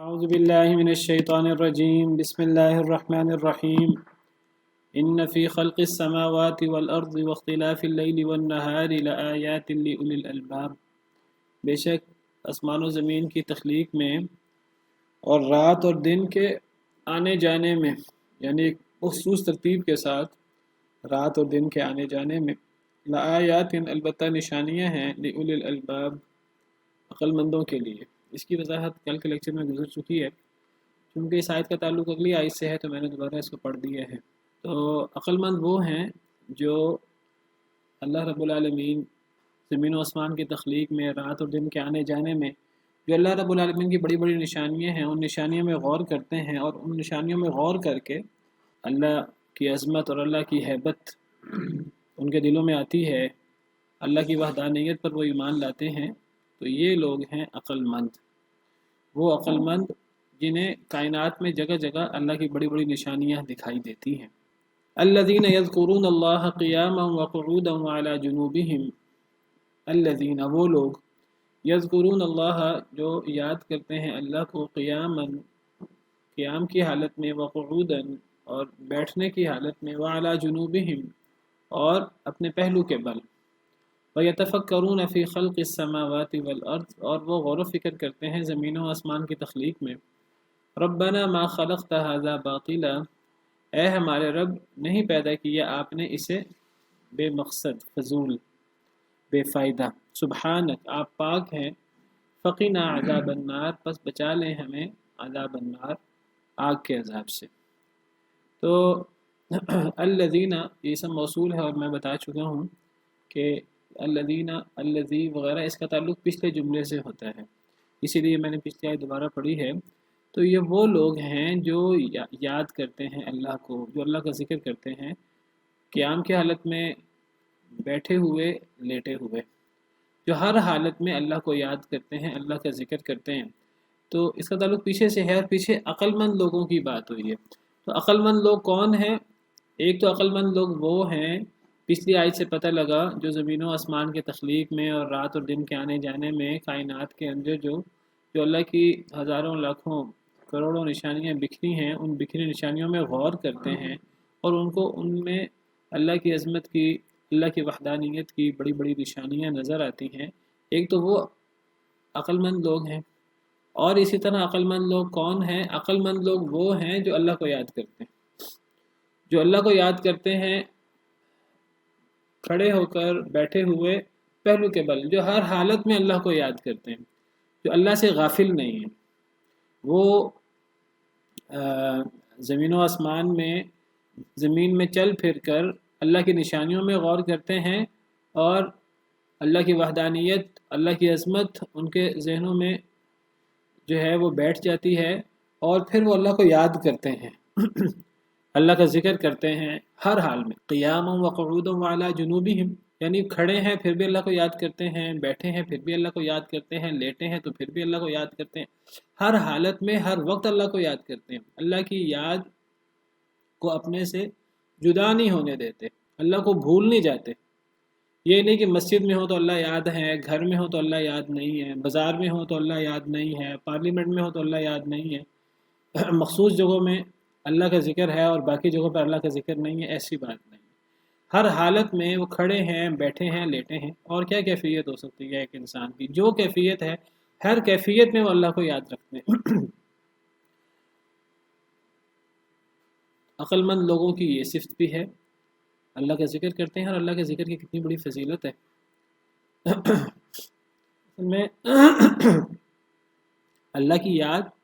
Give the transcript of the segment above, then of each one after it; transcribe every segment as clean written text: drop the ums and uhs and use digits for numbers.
أعوذ بالله من الشيطان الرجيم بسم الله الرحمن الرحيم إن في خلق السماوات والأرض واختلاف الليل والنهار لآيات لأولي الألباب بے شک آسمان و زمین کی تخلیق میں اور رات اور دن کے آنے جانے میں یعنی ایک مخصوص ترتیب کے ساتھ رات اور دن کے آنے جانے میں لآیات البتہ نشانیاں ہیں لأولی الألباب عقل مندوں کے لیے۔ اس کی وضاحت کل کے لیکچر میں گزر چکی ہے، کیونکہ اس آیت کا تعلق اگلی آیت سے ہے تو میں نے دوبارہ اس کو پڑھ دیا ہے۔ تو عقل مند وہ ہیں جو اللہ رب العالمین زمین و آسمان کی تخلیق میں، رات اور دن کے آنے جانے میں جو اللہ رب العالمین کی بڑی بڑی نشانیاں ہیں، ان نشانیوں میں غور کرتے ہیں، اور ان نشانیوں میں غور کر کے اللہ کی عظمت اور اللہ کی ہیبت ان کے دلوں میں آتی ہے، اللہ کی وحدانیت پر وہ ایمان لاتے ہیں، تو یہ لوگ ہیں عقل مند۔ وہ عقل مند جنہیں کائنات میں جگہ جگہ اللہ کی بڑی بڑی نشانیاں دکھائی دیتی ہیں۔ الذین یذکرون اللہ قیاما وقعودا وعلی جنوبہم، الذین وہ لوگ یذکرون اللہ جو یاد کرتے ہیں اللہ کو، قیام کی حالت میں، وقعودا اور بیٹھنے کی حالت میں، وعلی جنوبہم اور اپنے پہلو کے بل، وَيَتَفَكَّرُونَ فِي خَلْقِ السَّمَاوَاتِ وَالْأَرْضِ اور وہ غور و فکر کرتے ہیں زمین و آسمان کی تخلیق میں۔ رَبَّنَا مَا خَلَقْتَ هَذَا بَاطِلًا، اے ہمارے رب نہیں پیدا کیا آپ نے اسے بے مقصد، فضول، بے فائدہ، سبحانک آپ پاک ہیں، فقنا عذاب النار پس بچا لیں ہمیں عذاب النار آگ کے عذاب سے۔ تو الذین یہ اسم موصول ہے، اور میں بتا چکا ہوں کہ الذین، الذی وغیرہ اس کا تعلق پچھلے جملے سے ہوتا ہے، اسی لیے میں نے پچھلی آیت دوبارہ پڑھی ہے۔ تو یہ وہ لوگ ہیں جو یاد کرتے ہیں اللہ کو، جو اللہ کا ذکر کرتے ہیں قیام کی حالت میں، بیٹھے ہوئے، لیٹے ہوئے، جو ہر حالت میں اللہ کو یاد کرتے ہیں، اللہ کا ذکر کرتے ہیں۔ تو اس کا تعلق پیچھے سے ہے، اور پیچھے عقل مند لوگوں کی بات ہوئی ہے۔ تو عقل مند لوگ کون ہیں؟ ایک تو عقل مند لوگ وہ ہیں، پچھلی آیت سے پتہ لگا، جو زمین و آسمان کے تخلیق میں اور رات اور دن کے آنے جانے میں، کائنات کے اندر جو اللہ کی ہزاروں لاکھوں کروڑوں نشانیاں بکھری ہیں، ان بکھری نشانیوں میں غور کرتے ہیں، اور ان میں اللہ کی عظمت کی، اللہ کی وحدانیت کی بڑی بڑی نشانیاں نظر آتی ہیں۔ ایک تو وہ عقل مند لوگ ہیں، اور اسی طرح عقل مند لوگ کون ہیں؟ عقل مند لوگ وہ ہیں جو اللہ کو یاد کرتے ہیں، جو اللہ کو یاد کرتے ہیں کھڑے ہو کر، بیٹھے ہوئے، پہلو کے بل، جو ہر حالت میں اللہ کو یاد کرتے ہیں، جو اللہ سے غافل نہیں ہیں۔ وہ زمین و آسمان میں، زمین میں چل پھر کر اللہ کی نشانیوں میں غور کرتے ہیں، اور اللہ کی وحدانیت، اللہ کی عظمت ان کے ذہنوں میں جو ہے وہ بیٹھ جاتی ہے، اور پھر وہ اللہ کو یاد کرتے ہیں اللہ کا ذکر کرتے ہیں ہر حال میں، قیاما وقعودا وعلی جنوبہم، یعنی کھڑے ہیں پھر بھی اللہ کو یاد کرتے ہیں، بیٹھے ہیں پھر بھی اللہ کو یاد کرتے ہیں، لیٹے ہیں تو پھر بھی اللہ کو یاد کرتے ہیں، ہر حالت میں، ہر وقت اللہ کو یاد کرتے ہیں، اللہ کی یاد کو اپنے سے جدا نہیں ہونے دیتے، اللہ کو بھول نہیں جاتے۔ یہ نہیں کہ مسجد میں ہو تو اللہ یاد ہے، گھر میں ہو تو اللہ یاد نہیں ہے، بازار میں ہو تو اللہ یاد نہیں ہے، پارلیمنٹ میں ہو تو اللہ یاد نہیں ہے، مخصوص جگہوں میں اللہ کا ذکر ہے اور باقی جگہوں پر اللہ کا ذکر نہیں ہے، ایسی بات نہیں ہے۔ ہر حالت میں وہ کھڑے ہیں، بیٹھے ہیں، لیٹے ہیں، اور کیا کیفیت ہو سکتی ہے ایک انسان کی؟ جو کیفیت ہے، ہر کیفیت میں وہ اللہ کو یاد رکھتے ہیں۔ عقل مند لوگوں کی یہ صفت بھی ہے، اللہ کا ذکر کرتے ہیں، اور اللہ کے ذکر کی کتنی بڑی فضیلت ہے۔ میں اللہ کی یاد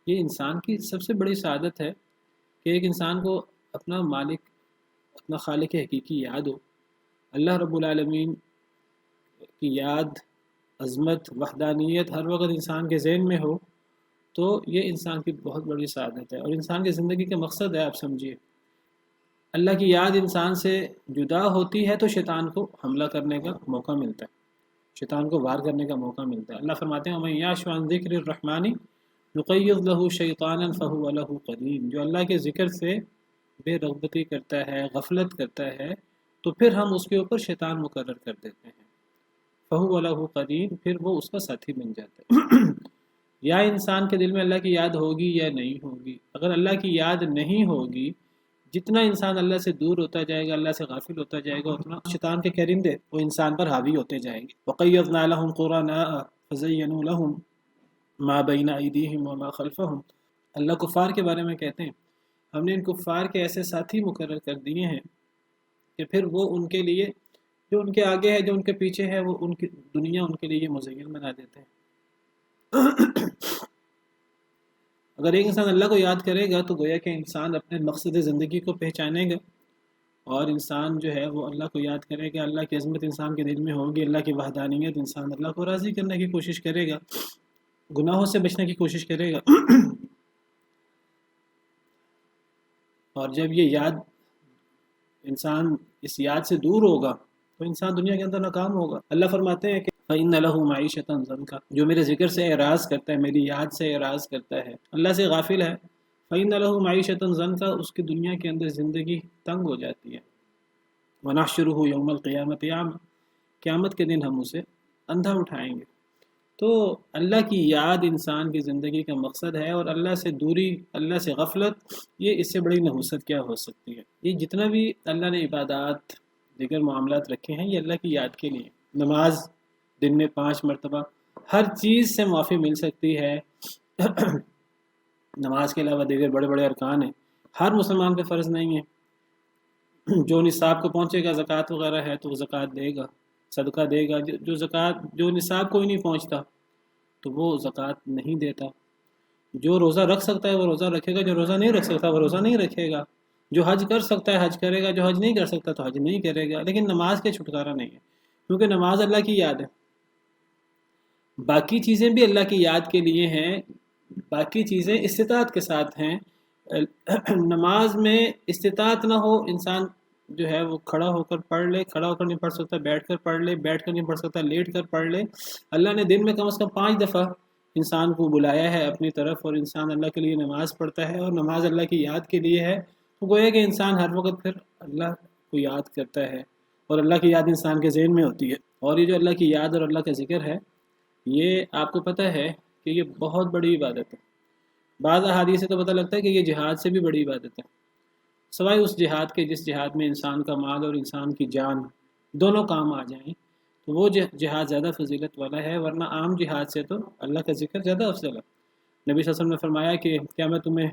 یہ انسان کی سب سے بڑی سعادت ہے کہ ایک انسان کو اپنا مالک، اپنا خالق حقیقی یاد ہو، اللہ رب العالمین کی یاد، عظمت، وحدانیت ہر وقت انسان کے ذہن میں ہو، تو یہ انسان کی بہت بڑی سعادت ہے، اور انسان کی زندگی کا مقصد ہے۔ آپ سمجھیے، اللہ کی یاد انسان سے جدا ہوتی ہے تو شیطان کو حملہ کرنے کا موقع ملتا ہے، شیطان کو وار کرنے کا موقع ملتا ہے۔ اللہ فرماتے ہیں وَمَن يَعْشُ عَن ذِكْرِ الرَّحْمَنِ يُقَيِّضْ لَهُ شَيْطَانًا فَهُوَ لَهُ قَرِينٌ، جو اللہ کے ذکر سے بے رغبتی کرتا ہے، غفلت کرتا ہے، تو پھر ہم اس کے اوپر شیطان مقرر کر دیتے ہیں، فَهُوَ لَهُ قَرِين، پھر وہ اس کا ساتھی بن جاتا ہے۔ یا انسان کے دل میں اللہ کی یاد ہوگی یا نہیں ہوگی. اگر اللہ کی یاد نہیں ہوگی، جتنا انسان اللہ سے دور ہوتا جائے گا، اللہ سے غافل ہوتا جائے گا، اتنا شیطان کے کرندے وہ انسان پر حاوی ہوتے جائیں گے. وَقَيَّضْنَا لَهُمْ قُرَنَاءَ فَزَيَّنُوا لَهُمْ مَا بَيْنَ أَيْدِيهِمْ وَمَا خَلْفَهُمْ. اللہ کفار کے بارے میں کہتے ہیں ہم نے ان کفار کے ایسے ساتھی مقرر کر دیے ہیں کہ پھر وہ ان کے لیے جو ان کے آگے ہے جو ان کے پیچھے ہے وہ ان کی دنیا ان کے لیے مزین بنا دیتے ہیں. اگر ایک انسان اللہ کو یاد کرے گا تو گویا کہ انسان اپنے مقصد زندگی کو پہچانے گا، اور انسان جو ہے وہ اللہ کو یاد کرے گا. اللہ کی عظمت انسان کے دل میں ہوگی، اللہ کی وحدانیت، انسان اللہ کو راضی کرنے کی کوشش کرے گا، گناہوں سے بچنے کی کوشش کرے گا. اور جب یہ یاد انسان اس یاد سے دور ہوگا تو انسان دنیا کے اندر ناکام ہوگا. اللہ فرماتے ہیں کہ فَإِنَّ لَهُ مَعِيشَةً ضَنْكَ، جو میرے ذکر سے اعراض کرتا ہے، میری یاد سے اعراض کرتا ہے، اللہ سے غافل ہے. فَإِنَّ لَهُ مَعِيشَةً ضَنْكَ، اس کی دنیا کے اندر زندگی تنگ ہو جاتی ہے. وَنَحْشُرُهُ يَوْمَ الْقِيَامَةِ أَعْمَى، قیامت کے دن ہم اسے اندھا اٹھائیں گے. تو اللہ کی یاد انسان کی زندگی کا مقصد ہے، اور اللہ سے دوری، اللہ سے غفلت، یہ اس سے بڑی نحوست کیا ہو سکتی ہے. یہ جتنا بھی اللہ نے عبادات، دیگر معاملات رکھے ہیں، یہ اللہ کی یاد کے لیے. نماز دن میں 5 مرتبہ، ہر چیز سے معافی مل سکتی ہے. نماز کے علاوہ دیگر بڑے بڑے ارکان ہیں، ہر مسلمان پہ فرض نہیں ہے. جو نصاب کو پہنچے گا زکوٰۃ وغیرہ ہے تو وہ زکوٰۃ دے گا، صدقہ دے گا. جو نصاب کوئی نہیں پہنچتا تو وہ زکوٰۃ نہیں دیتا. جو روزہ رکھ سکتا ہے وہ روزہ رکھے گا، جو روزہ نہیں رکھ سکتا وہ روزہ نہیں رکھے گا. جو حج کر سکتا ہے حج کرے گا، جو حج نہیں کر سکتا تو حج نہیں کرے گا. لیکن نماز کے چھٹکارا نہیں ہے، کیونکہ نماز اللہ کی یاد ہے. باقی چیزیں بھی اللہ کی یاد کے لیے ہیں، باقی چیزیں استطاعت کے ساتھ ہیں. نماز میں استطاعت نہ ہو، انسان جو ہے وہ کھڑا ہو کر پڑھ لے، کھڑا ہو کر نہیں پڑھ سکتا بیٹھ کر پڑھ لے، بیٹھ کر نہیں پڑھ سکتا لیٹ کر پڑھ لے. اللہ نے دن میں کم از کم 5 دفعہ انسان کو بلایا ہے اپنی طرف، اور انسان اللہ کے لیے نماز پڑھتا ہے، اور نماز اللہ کی یاد کے لیے ہے. تو گویا کہ انسان ہر وقت پھر اللہ کو یاد کرتا ہے، اور اللہ کی یاد انسان کے ذہن میں ہوتی ہے. اور یہ جو اللہ کی یاد اور اللہ کا ذکر ہے، یہ آپ کو پتہ ہے کہ یہ بہت بڑی عبادت ہے. بعض احادیث سے تو پتہ لگتا ہے کہ یہ جہاد سے بھی بڑی عبادت ہے، سوائے اس جہاد کے جس جہاد میں انسان کا مال اور انسان کی جان دونوں کام آ جائیں، تو وہ جہاد زیادہ فضیلت والا ہے. ورنہ عام جہاد سے تو اللہ کا ذکر زیادہ افضل ہے. نبی صلی اللہ علیہ وسلم نے فرمایا کہ کیا میں تمہیں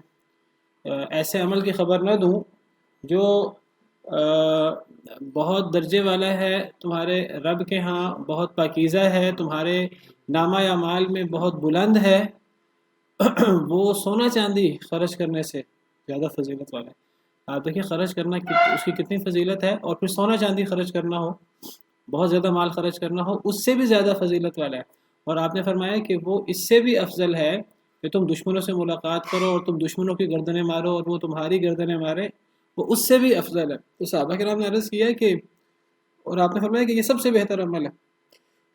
ایسے عمل کی خبر نہ دوں جو بہت درجے والا ہے تمہارے رب کے ہاں، بہت پاکیزہ ہے، تمہارے نامہ اعمال میں بہت بلند ہے. وہ سونا چاندی خرچ کرنے سے زیادہ فضیلت والا ہے. آپ دیکھیں خرچ کرنا اس کی کتنی فضیلت ہے، اور پھر سونا چاندی خرچ کرنا ہو، بہت زیادہ مال خرچ کرنا ہو، اس سے بھی زیادہ فضیلت والا ہے. اور آپ نے فرمایا کہ وہ اس سے بھی افضل ہے کہ تم دشمنوں سے ملاقات کرو اور تم دشمنوں کی گردنیں مارو اور وہ تمہاری گردنیں مارے، وہ اس سے بھی افضل ہے. تو صحابہ کرام نے عرض کیا کہ، اور آپ نے فرمایا کہ یہ سب سے بہتر عمل ہے.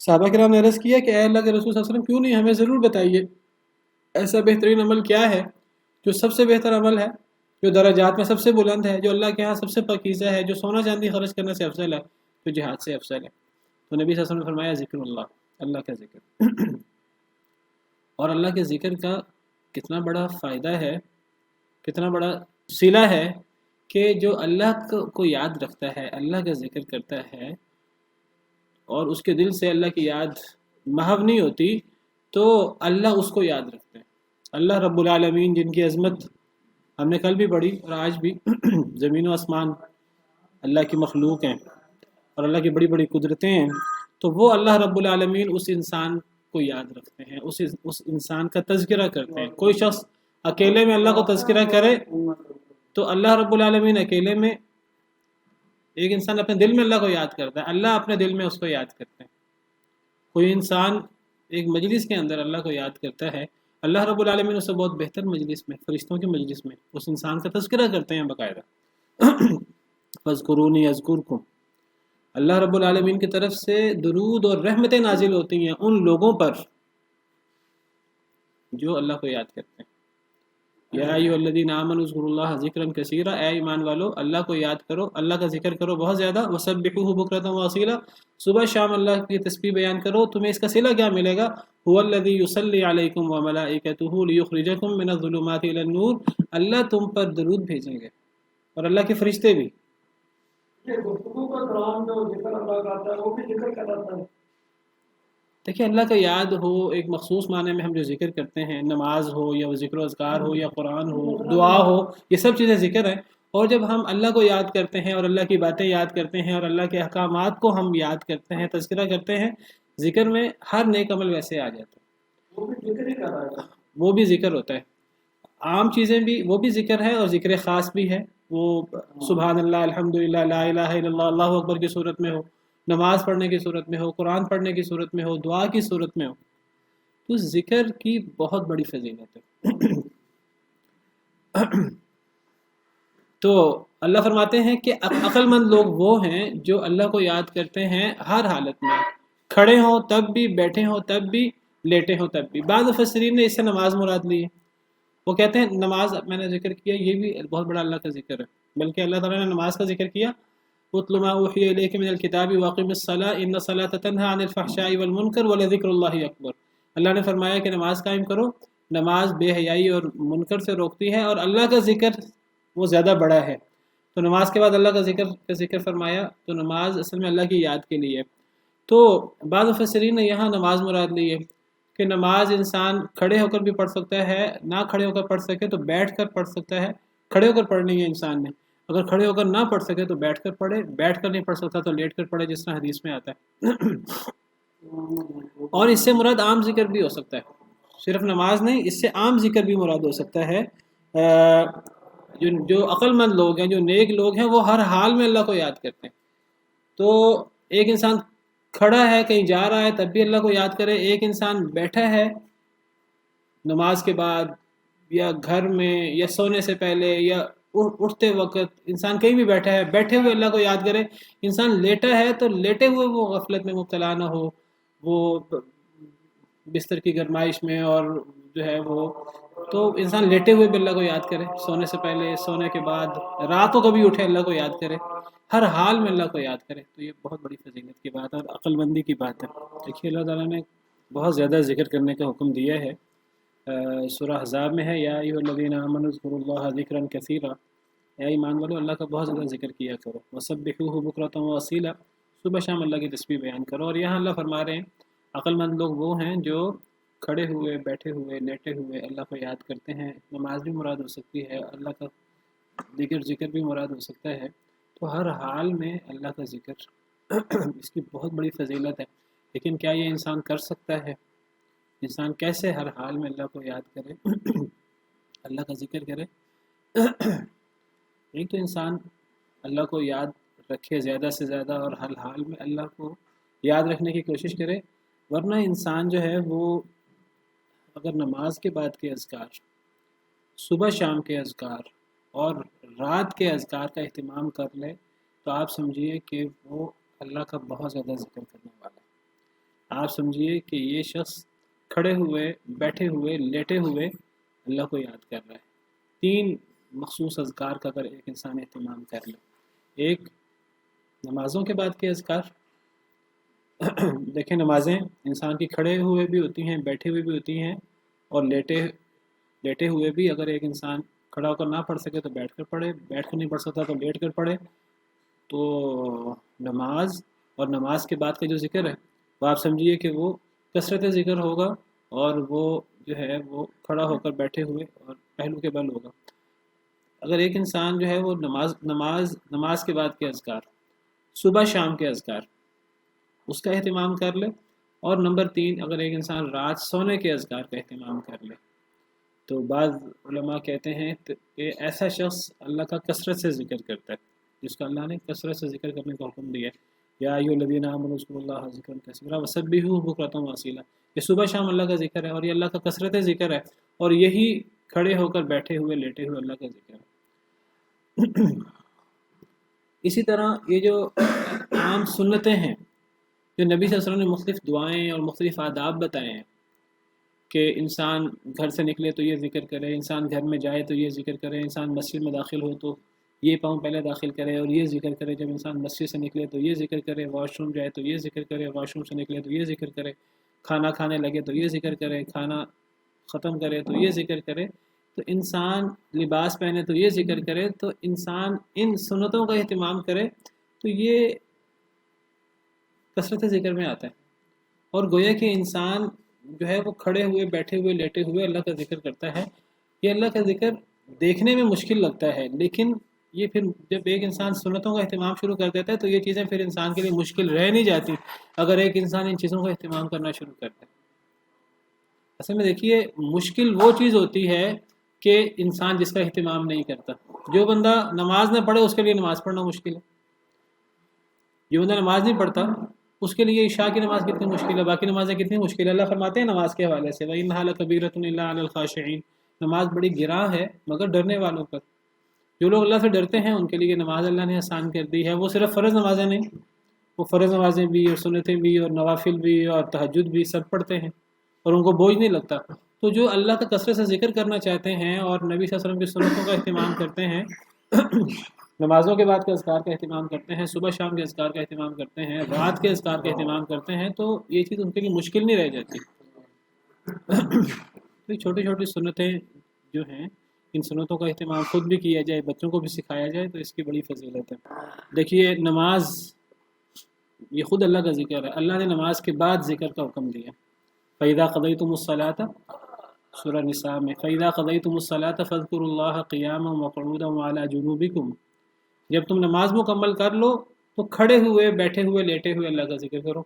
صحابہ کرام نے عرض کیا کہ اے اللہ کے رسول صلی اللہ علیہ وسلم، کیوں نہیں، ہمیں ضرور بتائیے ایسا بہترین عمل کیا ہے جو سب سے بہتر عمل ہے، جو درجات میں سب سے بلند ہے، جو اللہ کے ہاں سب سے پاکیزہ ہے، جو سونا چاندی خرچ کرنے سے افضل ہے، جو جہاد سے افضل ہے. تو نبی صلی اللہ علیہ وسلم نے فرمایا ذکر اللہ، اللہ کا ذکر. اور اللہ کے ذکر کا کتنا بڑا فائدہ ہے، کتنا بڑا صلہ ہے کہ جو اللہ کو یاد رکھتا ہے، اللہ کا ذکر کرتا ہے، اور اس کے دل سے اللہ کی یاد محو نہیں ہوتی، تو اللہ اس کو یاد رکھتے ہیں. اللہ رب العالمین جن کی عظمت ہم نے کل بھی پڑھی اور آج بھی، زمین و آسمان اللہ کی مخلوق ہیں اور اللہ کی بڑی بڑی قدرتیں ہیں، تو وہ اللہ رب العالمین اس انسان کو یاد رکھتے ہیں، اس انسان کا تذکرہ کرتے ہیں. کوئی شخص اکیلے میں اللہ کو تذکرہ کرے تو اللہ رب العالمین اکیلے میں، ایک انسان اپنے دل میں اللہ کو یاد کرتا ہے، اللہ اپنے دل میں اس کو یاد کرتے ہیں. کوئی انسان ایک مجلس کے اندر اللہ کو یاد کرتا ہے، اللہ رب العالمین اسے بہت بہتر مجلس میں، فرشتوں کی مجلس میں اس انسان کا تذکرہ کرتے ہیں باقاعدہ. فاذکرونی اذکرکم، اللہ رب العالمین کی طرف سے درود اور رحمتیں نازل ہوتی ہیں ان لوگوں پر جو اللہ کو یاد کرتے ہیں. یا ایھا الذین آمنوا اذکروا اللہ ذکرا کثیرا، اے ایمان والو اللہ کو یاد کرو، اللہ کا ذکر کرو بہت زیادہ، وسبحوہ بکرۃ واصیلا، صبح شام اللہ کی تسبیح بیان کرو، تمہیں اس کا صلہ کیا ملے گا؟ هو الذی یصلی علیکم وملائکتہ لیخرجکم من الظلمات الی النور، اللہ تم پر درود بھیجیں گے اور اللہ کے فرشتے بھی۔ یہ گفتگو کا دوران جو ذکر اللہ کا آتا ہے وہ بھی ذکر کراتا ہے۔ دیکھیں اللہ کا یاد ہو ایک مخصوص معنی میں، ہم جو ذکر کرتے ہیں نماز ہو یا وہ ذکر و اذکار ہو یا قرآن ہو دعا ہو، یہ سب چیزیں ذکر ہیں۔ اور جب ہم اللہ کو یاد کرتے ہیں اور اللہ کی باتیں یاد کرتے ہیں اور اللہ کے احکامات کو ہم یاد کرتے ہیں، تذکرہ کرتے ہیں، ذکر میں ہر نیک عمل ویسے آ جاتا ہے، وہ بھی ذکر ہی کر رہا ہے۔ وہ بھی ذکر ہوتا ہے، عام چیزیں بھی وہ بھی ذکر ہے اور ذکر خاص بھی ہے، وہ سبحان اللہ، الحمدللہ، لا الہ الا اللہ، اللہ اکبر کی صورت میں ہو، نماز پڑھنے کی صورت میں ہو، قرآن پڑھنے کی صورت میں ہو، دعا کی صورت میں ہو، تو ذکر کی بہت بڑی فضیلت ہے۔ تو اللہ فرماتے ہیں کہ عقل مند لوگ وہ ہیں جو اللہ کو یاد کرتے ہیں ہر حالت میں، کھڑے ہوں تب بھی، بیٹھے ہوں تب بھی، لیٹے ہوں تب بھی۔ بعض مفسرین نے اس سے نماز مراد لی ہے، وہ کہتے ہیں نماز، میں نے ذکر کیا یہ بھی بہت بڑا اللہ کا ذکر ہے، بلکہ اللہ تعالیٰ نے نماز کا ذکر کیا، اتل ما اوحی الیک من الکتاب واقم الصلاۃ ان الصلاۃ تنہی عن الفحشاء والمنکر ولذکر اللہ اکبر۔ اللہ نے فرمایا کہ نماز قائم کرو، نماز بے حیائی اور منکر سے روکتی ہے اور اللہ کا ذکر وہ زیادہ بڑا ہے۔ تو نماز کے بعد اللہ کا ذکر فرمایا، تو نماز اصل میں اللہ کی یاد کے لیے ہے۔ تو بعض مفسرین نے یہاں نماز مراد لی ہے کہ نماز انسان کھڑے ہو کر بھی پڑھ سکتا ہے، نہ کھڑے ہو کر پڑھ سکے تو بیٹھ کر پڑھ سکتا ہے، کھڑے ہو کر پڑھنی ہے انسان نے، اگر کھڑے ہو کر نہ پڑھ سکے تو بیٹھ کر پڑھے، بیٹھ کر نہیں پڑھ سکتا تو لیٹ کر پڑھے، جس طرح حدیث میں آتا ہے۔ اور اس سے مراد عام ذکر بھی ہو سکتا ہے، صرف نماز نہیں، اس سے عام ذکر بھی مراد ہو سکتا ہے۔ جو عقل مند لوگ ہیں، جو نیک لوگ ہیں، وہ ہر حال میں اللہ کو یاد کرتے ہیں۔ تو ایک انسان کھڑا ہے کہیں جا رہا ہے تب بھی اللہ کو یاد کرے، ایک انسان بیٹھا ہے نماز کے بعد یا گھر میں یا سونے سے پہلے یا اٹھتے وقت، انسان کہیں بھی بیٹھا ہے، بیٹھے ہوئے اللہ کو یاد کرے۔ انسان لیٹا ہے تو لیٹے ہوئے وہ غفلت میں مبتلا نہ ہو، وہ بستر کی گرمائش میں اور جو ہے وہ، تو انسان لیٹے ہوئے بھی اللہ کو یاد کرے، سونے سے پہلے، سونے کے بعد، رات کو کبھی اٹھے اللہ کو یاد کرے، ہر حال میں اللہ کو یاد کرے، تو یہ بہت بڑی فضیلت کی بات ہے اور عقل مندی کی بات ہے۔ دیکھیے اللہ تعالیٰ نے بہت زیادہ ذکر کرنے کا حکم دیا ہے، سورہ احزاب میں ہے، یا ایھا الذین آمنوا اذکروا اللہ ذکرا کثیرا، اے ایمان والو اللہ کا بہت زیادہ ذکر کیا کرو، وسبحوہ بکرۃ واصیلا، صبح شام اللہ کی تسبیح بیان کرو۔ اور یہاں اللہ فرما رہے ہیں عقل مند لوگ وہ ہیں جو کھڑے ہوئے، بیٹھے ہوئے، لیٹے ہوئے اللہ کو یاد کرتے ہیں، نماز بھی مراد ہو سکتی ہے، اللہ کا ذکر بھی مراد ہو سکتا ہے، تو ہر حال میں اللہ کا ذکر اس کی بہت بڑی فضیلت ہے۔ لیکن کیا یہ انسان کر سکتا ہے؟ انسان کیسے ہر حال میں اللہ کو یاد کرے، اللہ کا ذکر کرے؟ ایک تو انسان اللہ کو یاد رکھے زیادہ سے زیادہ اور ہر حال میں اللہ کو یاد رکھنے کی کوشش کرے، ورنہ انسان جو ہے وہ اگر نماز کے بعد کے اذکار، صبح شام کے اذکار اور رات کے اذکار کا اہتمام کر لے تو آپ سمجھیے کہ وہ اللہ کا بہت زیادہ ذکر کرنے والا ہے۔ آپ سمجھیے کہ یہ شخص کھڑے ہوئے، بیٹھے ہوئے، لیٹے ہوئے اللہ کو یاد کر رہا ہے۔ 3 مخصوص اذکار کا اگر ایک انسان اہتمام کر لے، ایک نمازوں کے بعد کے اذکار، دیکھیں نمازیں انسان کی کھڑے ہوئے بھی ہوتی ہیں، بیٹھے ہوئے بھی ہوتی ہیں اور لیٹے ہوئے بھی، اگر ایک انسان کھڑا ہو کر نہ پڑھ سکے تو بیٹھ کر پڑھے، بیٹھ کر نہیں پڑھ سکتا تو لیٹ کر پڑھے۔ تو نماز اور نماز کے بعد کا جو ذکر ہے وہ آپ سمجھیے کہ وہ کثرت ذکر ہوگا، اور وہ جو ہے وہ کھڑا ہو کر بیٹھے ہوئے اور پہلو کے بل ہوگا۔ اگر ایک انسان جو ہے وہ نماز کے بعد کے اذکار، صبح شام کے اذکار، اس کا اہتمام کر لے، اور نمبر 3 اگر ایک انسان رات سونے کے اذکار کا اہتمام کر لے، تو بعض علماء کہتے ہیں کہ ایسا شخص اللہ کا کثرت سے ذکر کرتا ہے، جس کا اللہ نے کثرت سے ذکر کرنے کا حکم دیا ہے، یا ایھا الذین آمنوا اذکروا اللہ ذکرا کثیرا وسبحوہ بکرۃ واصیلا۔ یہ صبح شام اللہ کا ذکر ہے اور یہ اللہ کا کثرت ذکر ہے، اور یہی کھڑے ہو کر، بیٹھے ہوئے، لیٹے ہوئے اللہ کا ذکر ہے۔ اسی طرح یہ جو عام سنتیں ہیں جو نبی صلی اللہ علیہ وسلم نے مختلف دعائیں اور مختلف آداب بتائے ہیں کہ انسان گھر سے نکلے تو یہ ذکر کرے، انسان گھر میں جائے تو یہ ذکر کرے، انسان مسجد میں داخل ہو تو یہ پاؤں پہلے داخل کرے اور یہ ذکر کرے، جب انسان مسجد سے نکلے تو یہ ذکر کرے، واش روم جائے تو یہ ذکر کرے، واش روم سے نکلے تو یہ ذکر کرے، کھانا کھانے لگے تو یہ ذکر کرے، کھانا ختم کرے تو یہ ذکر کرے، تو انسان لباس پہنے تو یہ ذکر کرے، تو انسان ان سنتوں کا اہتمام کرے تو یہ کثرت ذکر میں آتا ہے۔ اور گویا کہ انسان جو ہے وہ کھڑے ہوئے، بیٹھے ہوئے، لیٹے ہوئے اللہ کا ذکر کرتا ہے۔ یہ اللہ کا ذکر دیکھنے میں مشکل لگتا ہے، لیکن یہ پھر جب ایک انسان سنتوں کا اہتمام شروع کر دیتا ہے تو یہ چیزیں پھر انسان کے لیے مشکل رہ نہیں جاتی اگر ایک انسان ان چیزوں کا اہتمام کرنا شروع کرتا ہے۔ اصل میں دیکھیے، مشکل وہ چیز ہوتی ہے کہ انسان جس کا اہتمام نہیں کرتا۔ جو بندہ نماز نہ پڑھے اس کے لیے نماز پڑھنا مشکل ہے، جو بندہ نماز نہیں پڑھتا اس کے لیے عشاء کی نماز کتنی مشکل ہے، باقی نمازیں کتنی مشکل ہے۔ اللہ فرماتے ہیں نماز کے حوالے سے وَإِنَّهَا لَكَبِيرَةٌ إِلَّا عَلَى الْخَاشِعِينَ، نماز بڑی گراں ہے مگر ڈرنے والوں پر۔ جو لوگ اللہ سے ڈرتے ہیں ان کے لیے نماز اللہ نے آسان کر دی ہے۔ وہ صرف فرض نمازیں نہیں، وہ فرض نمازیں بھی اور سنتیں بھی اور نوافل بھی اور تہجد بھی سب پڑھتے ہیں اور ان کو بوجھ نہیں لگتا۔ تو جو اللہ کا کثرت سے ذکر کرنا چاہتے ہیں اور نبی صلی اللہ علیہ وسلم کی سنتوں کا اہتمام کرتے ہیں، نمازوں کے بعد کے اذکار کا اہتمام کرتے ہیں، صبح شام کے اذکار کا اہتمام کرتے ہیں، رات کے اذکار کا اہتمام کرتے ہیں، تو یہ چیز ان کے لیے مشکل نہیں رہ جاتی۔ تو چھوٹی چھوٹی سنتیں جو ہیں، ان سنتوں کا اہتمام خود بھی کیا جائے، بچوں کو بھی سکھایا جائے تو اس کی بڑی فضیلت ہے۔ دیکھیے نماز یہ خود اللہ کا ذکر ہے، اللہ نے نماز کے بعد ذکر کا حکم دیا۔ فَإِذَا قَضَيْتُمُ الصَّلَاةَ، سورہ نساء میں فَإِذَا قَضَيْتُمُ الصَّلَاةَ فَاذْكُرُوا اللَّهَ قِيَامًا وَقُعُودًا وَعَلَى جُنُوبِكُمْ، جب تم نماز مکمل کر لو تو کھڑے ہوئے، بیٹھے ہوئے، لیٹے ہوئے اللہ کا ذکر کرو۔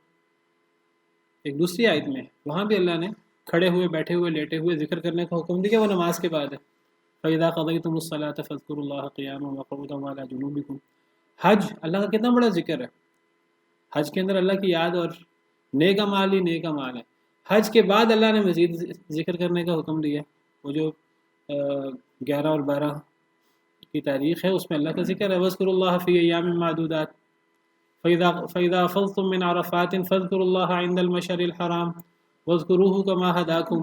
ایک دوسری آیت میں وہاں بھی اللہ نے کھڑے ہوئے، بیٹھے ہوئے، لیٹے ہوئے ذکر کرنے کا حکم دیا، وہ نماز کے بعد ہے۔ فَإِذَا قَضَيْتُمُ الصَّلَاةَ فَاذْكُرُوا اللَّهَ قِيَامًا وَقُعُودًا وَعَلَى جُنُوبِكُمْ۔ حج اللہ کا کتنا بڑا ذکر ہے، حج کے اندر اللہ کی یاد اور نیک اعمال ہی نیک اعمال ہے۔ حج کے بعد اللہ نے مزید ذکر کرنے کا حکم دیا، وہ جو 11 اور 12 کی تاریخ ہے اس میں اللہ کا ذکر ہے۔ وَاذْكُرُوا اللَّهَ فِي أَيَّامٍ مَّعْدُودَاتٍ فَإِذَا أَفَضْتُم مِّنْ عَرَفَاتٍ فاذكروا الله عند المشعر الحرام واذكروه كما هداكم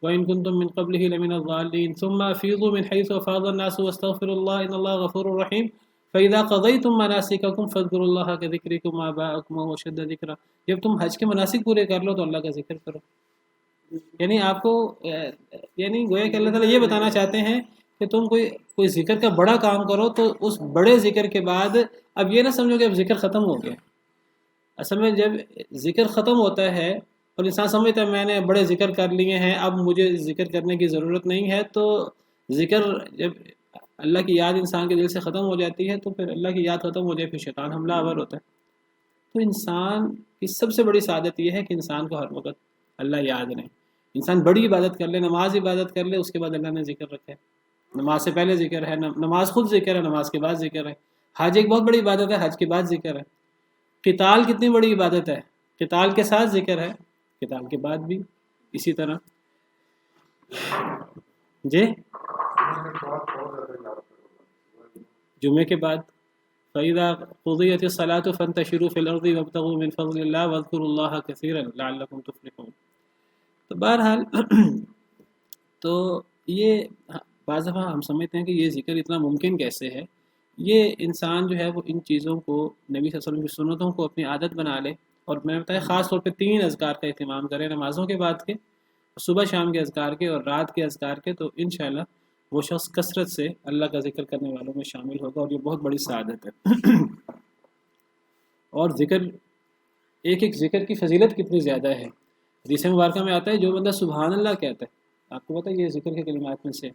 وإن كنتم من قبله لمن الضالين ثم أفيضوا من حيث أفاض الناس واستغفروا الله إن الله غفور رحيم فإذا قضيتم مناسككم فاذكروا الله كذكركم آباءكم أو أشد ذكرا۔ جب تم حج کے مناسک پورے کر لو تو اللہ کا ذکر کرو۔ یعنی آپ کو یعنی گویا کہ اللہ تعالیٰ یہ بتانا چاہتے ہیں کہ تم کوئی ذکر کا بڑا کام کرو تو اس بڑے ذکر کے بعد اب یہ نہ سمجھو کہ اب ذکر ختم ہو گیا۔ اصل میں جب ذکر ختم ہوتا ہے اور انسان سمجھتا ہے میں نے بڑے ذکر کر لیے ہیں اب مجھے ذکر کرنے کی ضرورت نہیں ہے، تو ذکر جب اللہ کی یاد انسان کے دل سے ختم ہو جاتی ہے تو پھر اللہ کی یاد ختم ہو جائے پھر شیطان حملہ آور ہوتا ہے۔ تو انسان کی سب سے بڑی سعادت یہ ہے کہ انسان کو ہر وقت اللہ یاد رہے، انسان بڑی عبادت کر لے، نماز عبادت کر لے، اس کے بعد اللہ نے ذکر رکھا ہے۔ نماز سے پہلے ذکر ہے، نماز خود ذکر ہے، نماز کے بعد ذکر ہے۔ حج ایک بہت بڑی عبادت ہے، حج کے بعد ذکر ہے۔ قتال کتنی بڑی عبادت ہے، قتال کے ساتھ ذکر ہے، قتال کے بعد بھی اسی طرح۔ جی جمعے کے بعد فَإِذَا قُضِيَتِ الصَّلَاةُ فَانتَشِرُوا فِي الْأَرْضِ وَابْتَغُوا مِنْ فَضْلِ اللَّهِ وَاذْكُرُوا اللَّهَ كَثِيرًا لَعَلَّكُمْ تُفْلِحُونَ۔ تو بہرحال تو یہ بعض دفعہ ہم سمجھتے ہیں کہ یہ ذکر اتنا ممکن کیسے ہے۔ یہ انسان جو ہے وہ ان چیزوں کو، نبی صلی اللہ علیہ وسلم کی سنتوں کو اپنی عادت بنا لے، اور میں نے بتایا خاص طور پہ 3 اذکار کا اہتمام کریں، نمازوں کے بعد کے، صبح شام کے اذکار کے اور رات کے اذکار کے، تو انشاءاللہ وہ شخص کثرت سے اللہ کا ذکر کرنے والوں میں شامل ہوگا، اور یہ بہت بڑی سعادت ہے۔ اور ذکر ایک ذکر کی فضیلت کتنی زیادہ ہے۔ حدیث مبارکہ میں آتا ہے جو بندہ سبحان اللہ کہتا ہے، آپ کو پتہ ہے یہ ذکر کے کلمات میں سے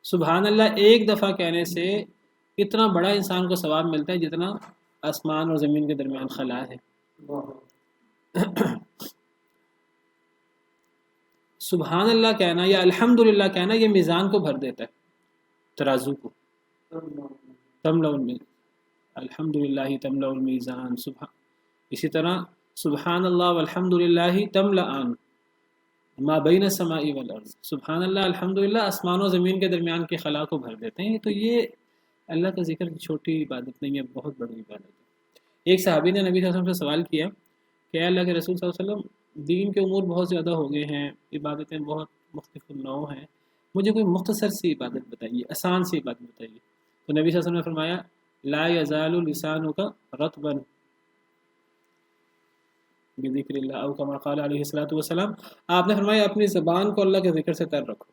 سبحان اللہ ایک دفعہ کہنے سے اتنا بڑا انسان کو ثواب ملتا ہے جتنا آسمان اور زمین کے درمیان خلا ہے۔ سبحان اللہ کہنا یا الحمدللہ کہنا یہ میزان کو بھر دیتا ہے، ترازو کو۔ تملأ الحمدللہ تملأ المیزان، اسی طرح سبحان اللہ والحمدللہ تملأان ما بین السماء والارض، سبحان اللہ الحمدللہ آسمان و زمین کے درمیان کے خلا کو بھر دیتے ہیں۔ تو یہ اللہ کا ذکر چھوٹی عبادت نہیں ہے، بہت بڑی عبادت ہے۔ ایک صحابی نے نبی صلی اللہ علیہ وسلم سے سوال کیا کہ اے اللہ کے رسول صلی اللہ علیہ وسلم، دین کے امور بہت زیادہ ہو گئے ہیں، عبادتیں بہت مختلف النوع ہیں، مجھے کوئی مختصر سی عبادت بتائیے، آسان سی عبادت بتائیے۔ تو نبی صلی اللہ علیہ وسلم نے فرمایا لا یزال لسانک رطبا بذکر اللہ او کما قال علیہ الصلوۃ والسلام، آپ نے فرمایا اپنی زبان کو اللہ کے ذکر سے تر رکھو،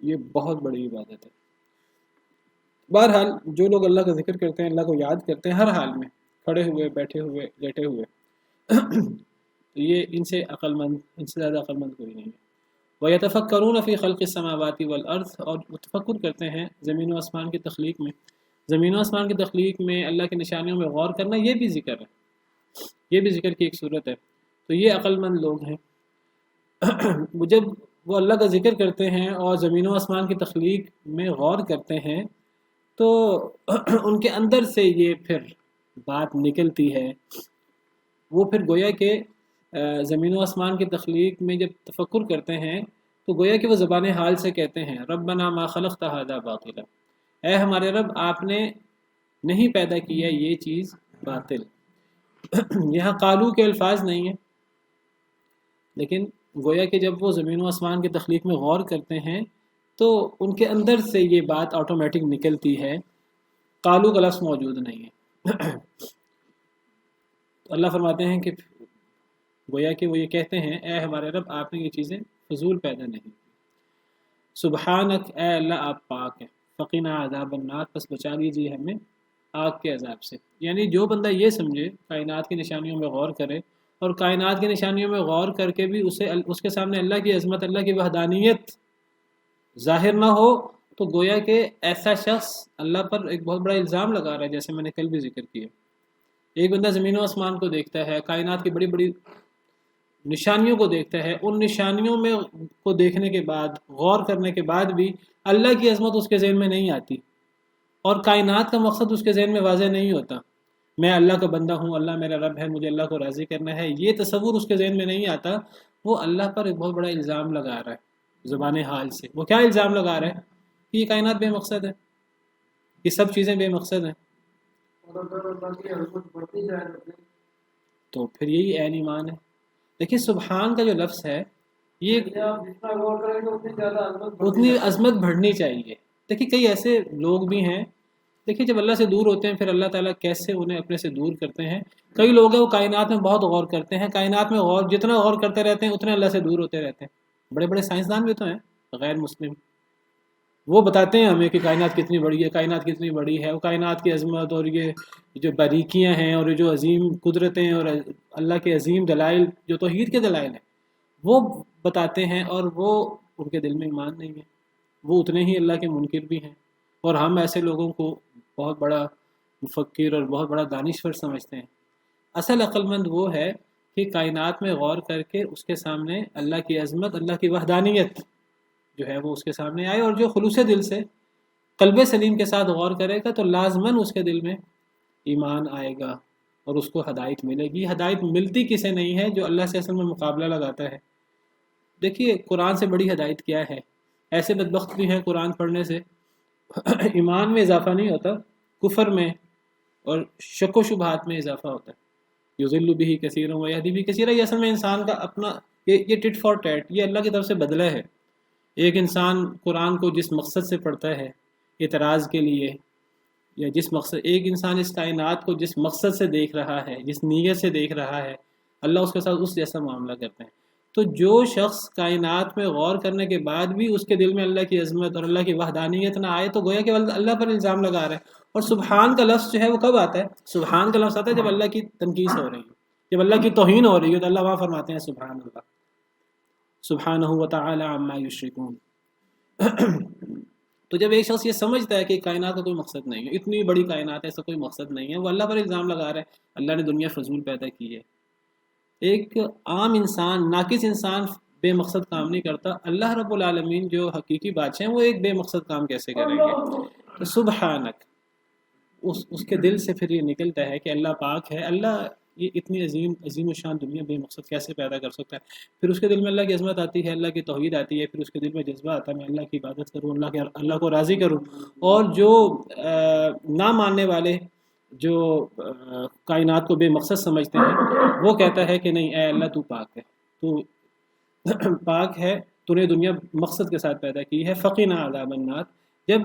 یہ بہت بڑی عبادت ہے۔ بہرحال جو لوگ اللہ کا ذکر کرتے ہیں، اللہ کو یاد کرتے ہیں ہر حال میں، کھڑے ہوئے، بیٹھے ہوئے، لیٹے ہوئے، تو یہ ان سے عقل مند، ان سے زیادہ عقل مند کوئی نہیں ہے۔ وَيَتَفَكَّرُونَ فِي خَلْقِ السَّمَاوَاتِ وَالْأَرْضِ، اور تفکر کرتے ہیں زمین و آسمان کی تخلیق میں، زمین و آسمان کی تخلیق میں اللہ کی نشانیوں میں غور کرنا، یہ بھی ذکر ہے، یہ بھی ذکر کی ایک صورت ہے۔ تو یہ عقل مند لوگ ہیں۔ جب وہ اللہ کا ذکر کرتے ہیں اور زمین و آسمان کی تخلیق میں غور کرتے ہیں تو ان کے اندر سے یہ پھر بات نکلتی ہے، وہ پھر گویا کہ زمین و آسمان کی تخلیق میں جب تفکر کرتے ہیں تو گویا کہ وہ زبان حال سے کہتے ہیں ربنا ما خلقت ھذا باطلا، اے ہمارے رب آپ نے نہیں پیدا کیا یہ چیز باطل۔ یہاں قالو کے الفاظ نہیں ہیں، لیکن گویا کہ جب وہ زمین و آسمان کی تخلیق میں غور کرتے ہیں تو ان کے اندر سے یہ بات آٹومیٹک نکلتی ہے، قالو کا لفظ موجود نہیں ہے۔ تو اللہ فرماتے ہیں کہ گویا کہ وہ یہ کہتے ہیں اے ہمارے رب آپ نے یہ چیزیں فضول پیدا نہیں کی، سبحانک اے اللہ آپ پاک ہیں، فقنا عذاب النار پس بچا لیجیے ہمیں آگ کے عذاب سے۔ یعنی جو بندہ یہ سمجھے، کائنات کی نشانیوں میں غور کرے اور کائنات کی نشانیوں میں غور کر کے بھی اس کے سامنے اللہ کی عظمت، اللہ کی وحدانیت ظاہر نہ ہو، تو گویا کہ ایسا شخص اللہ پر ایک بہت بڑا الزام لگا رہا ہے، جیسے میں نے کل بھی ذکر کیا۔ ایک بندہ زمین و آسمان کو دیکھتا ہے، کائنات کی بڑی بڑی نشانیوں کو دیکھتا ہے، ان نشانیوں میں کو دیکھنے کے بعد، غور کرنے کے بعد بھی اللہ کی عظمت اس کے ذہن میں نہیں آتی اور کائنات کا مقصد اس کے ذہن میں واضح نہیں ہوتا، میں اللہ کا بندہ ہوں، اللہ میرا رب ہے، مجھے اللہ کو راضی کرنا ہے، یہ تصور اس کے ذہن میں نہیں آتا، وہ اللہ پر ایک بہت بڑا الزام لگا رہا ہے زبان حال سے۔ وہ کیا الزام لگا رہا ہے کہ یہ کائنات بے مقصد ہے، یہ سب چیزیں بے مقصد ہیں۔ تو پھر یہی عین ایمان ہے۔ دیکھیے سبحان کا جو لفظ ہے یہ اتنی عظمت بڑھنی چاہیے۔ دیکھیے کئی ایسے لوگ بھی ہیں، دیکھیے جب اللہ سے دور ہوتے ہیں پھر اللہ تعالیٰ کیسے انہیں اپنے سے دور کرتے ہیں۔ کئی لوگ ہیں وہ کائنات میں بہت غور کرتے ہیں، کائنات میں غور جتنا غور کرتے رہتے ہیں اتنے اللہ سے دور ہوتے رہتے ہیں۔ بڑے بڑے سائنسدان بھی تو ہیں غیر مسلم، وہ بتاتے ہیں ہمیں کہ کائنات کتنی بڑی ہے، کائنات کتنی بڑی ہے، وہ کائنات کی عظمت اور یہ جو باریکیاں ہیں اور یہ جو عظیم قدرتیں اور اللہ کے عظیم دلائل جو توحید کے دلائل ہیں وہ بتاتے ہیں، اور وہ ان کے دل میں ایمان نہیں ہے، وہ اتنے ہی اللہ کے منکر بھی ہیں، اور ہم ایسے لوگوں کو بہت بڑا مفکر اور بہت بڑا دانشور سمجھتے ہیں۔ اصل عقل مند وہ ہے کہ کائنات میں غور کر کے اس کے سامنے اللہ کی عظمت، اللہ کی وحدانیت جو ہے وہ اس کے سامنے آئے، اور جو خلوص دل سے قلب سلیم کے ساتھ غور کرے گا تو لازماً اس کے دل میں ایمان آئے گا اور اس کو ہدایت ملے گی۔ ہدایت ملتی کسے نہیں ہے؟ جو اللہ سے اصل میں مقابلہ لگاتا ہے۔ دیکھیے قرآن سے بڑی ہدایت کیا ہے؟ ایسے بدبخت بھی ہیں قرآن پڑھنے سے ایمان میں اضافہ نہیں ہوتا، کفر میں اور شک و شبہات میں اضافہ ہوتا ہے۔ یضل بہ کثیرا ویہدی بہ کثیرا، یہ اصل میں انسان کا اپنا یہ ٹٹ فار ٹیٹ، یہ اللہ کی طرف سے بدلہ ہے۔ ایک انسان قرآن کو جس مقصد سے پڑھتا ہے اعتراض کے لیے، یا جس مقصد، ایک انسان اس کائنات کو جس مقصد سے دیکھ رہا ہے، جس نیت سے دیکھ رہا ہے، اللہ اس کے ساتھ اس جیسا معاملہ کرتے ہیں۔ تو جو شخص کائنات میں غور کرنے کے بعد بھی اس کے دل میں اللہ کی عظمت اور اللہ کی وحدانیت نہ آئے تو گویا کہ اللہ پر الزام لگا رہا ہے۔ اور سبحان کا لفظ جو ہے وہ کب آتا ہے؟ سبحان کا لفظ آتا ہے جب اللہ کی تنقیص ہو رہی ہے، جب اللہ کی توہین ہو رہی ہے، تو اللہ وہاں فرماتے ہیں سبحان اللہ، سبحانہ وتعالی عما یشرکون۔ تو جب ایک شخص یہ سمجھتا ہے کہ کائنات کا کوئی مقصد نہیں ہے، اتنی بڑی کائنات ہے، ایسا کوئی مقصد نہیں ہے، وہ اللہ پر الزام لگا رہا ہے اللہ نے دنیا فضول پیدا کی ہے۔ ایک عام انسان، ناقص انسان بے مقصد کام نہیں کرتا، اللہ رب العالمین جو حقیقی بادشاہ ہیں وہ ایک بے مقصد کام کیسے کریں گے؟ تو سبحانک اس کے دل سے پھر یہ نکلتا ہے کہ اللہ پاک ہے، اللہ یہ اتنی عظیم و شان دنیا بے مقصد کیسے پیدا کر سکتا ہے؟ پھر اس کے دل میں اللہ کی عظمت آتی ہے، اللہ کی توحید آتی ہے، پھر اس کے دل میں جذبہ آتا ہے میں اللہ کی عبادت کروں، اللہ کو راضی کروں۔ اور جو نہ ماننے والے جو کائنات کو بے مقصد سمجھتے ہیں وہ کہتا ہے کہ نہیں اے اللہ تو پاک ہے، تو پاک ہے، تو نے دنیا مقصد کے ساتھ پیدا کی ہے، فقنا عذاب النار۔ جب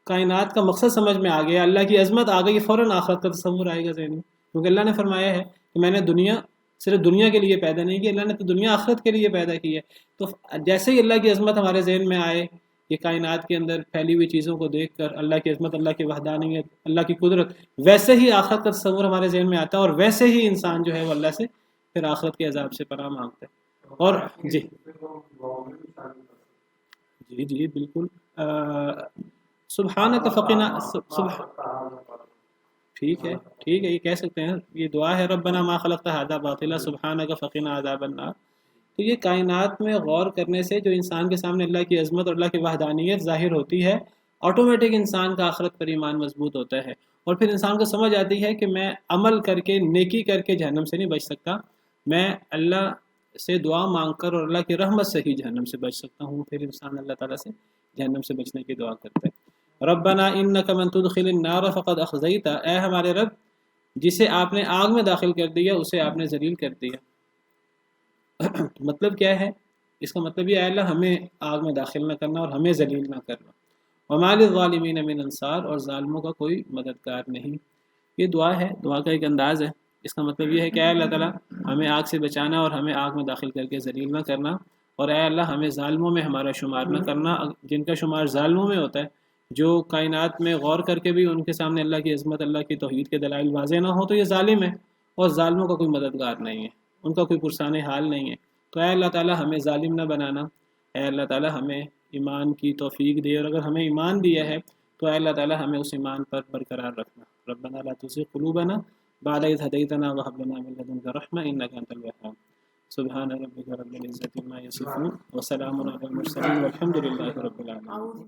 کائنات کا مقصد سمجھ میں آ گیا، اللہ کی عظمت آ گئی، فوراً آخرت کا تصور آئے گا ذہن میں، کیونکہ اللہ نے فرمایا ہے کہ میں نے دنیا صرف دنیا کے لیے پیدا نہیں کی، اللہ نے تو دنیا آخرت کے لیے پیدا کی ہے۔ تو جیسے ہی اللہ کی عظمت ہمارے ذہن میں آئے، یہ کائنات کے اندر پھیلی ہوئی چیزوں کو دیکھ کر اللہ کی عظمت، اللہ کی وحدانیت، اللہ کی قدرت، ویسے ہی آخرت کا تصور ہمارے ذہن میں آتا ہے، اور ویسے ہی انسان جو ہے وہ اللہ سے پھر آخرت کے عذاب سے پناہ مانگتا ہے۔ اور جی بالکل، سبحانک فقنا ٹھیک ہے یہ کہہ سکتے ہیں، یہ دعا ہے ربنا ما خلقت ھذا باطلا سبحانک فقنا عذاب النار۔ تو یہ کائنات میں غور کرنے سے جو انسان کے سامنے اللہ کی عظمت اور اللہ کی وحدانیت ظاہر ہوتی ہے، آٹومیٹک انسان کا آخرت پر ایمان مضبوط ہوتا ہے، اور پھر انسان کو سمجھ آتی ہے کہ میں عمل کر کے، نیکی کر کے جہنم سے نہیں بچ سکتا، میں اللہ سے دعا مانگ کر اور اللہ کی رحمت سے ہی جہنم سے بچ سکتا ہوں۔ پھر انسان اللہ تعالیٰ سے جہنم سے بچنے کی دعا کرتا ہے۔ ربنا انک من تدخل النار فقد اخزیتہ، اے ہمارے رب جسے آپ نے آگ میں داخل کر دیا اسے آپ نے ذلیل کر دیا۔ مطلب کیا ہے اس کا؟ مطلب یہ ہے اللہ ہمیں آگ میں داخل نہ کرنا اور ہمیں ذلیل نہ کرنا۔ وما للظالمین من انصار، اور ظالموں کا کوئی مددگار نہیں۔ یہ دعا ہے، دعا کا ایک انداز ہے۔ اس کا مطلب یہ ہے کہ اے اللہ تعالیٰ ہمیں آگ سے بچانا اور ہمیں آگ میں داخل کر کے ذلیل نہ کرنا، اور اے اللہ ہمیں ظالموں میں ہمارا شمار نہ کرنا۔ جن کا شمار ظالموں میں ہوتا ہے، جو کائنات میں غور کر کے بھی ان کے سامنے اللہ کی عظمت، اللہ کی توحید کے دلائل واضح نہ ہو، تو یہ ظالم ہے، اور ظالموں کا کوئی مددگار نہیں ہے، ان کا کوئی پرسان حال نہیں ہے۔ تو اے اللہ تعالیٰ ہمیں ظالم نہ بنانا، اے اللہ تعالیٰ ہمیں ایمان کی توفیق دے، اور اگر ہمیں ایمان دیا ہے تو اے اللہ تعالیٰ ہمیں اس ایمان پر برقرار رکھنا۔ ربنا لا تزغ قلوبنا بعد إذ هديتنا وهب لنا من لدنك رحمة إنك أنت الوهاب۔ سبحان ربك رب العزة عما يصفون وسلام على المرسلين والحمد لله رب العالمين۔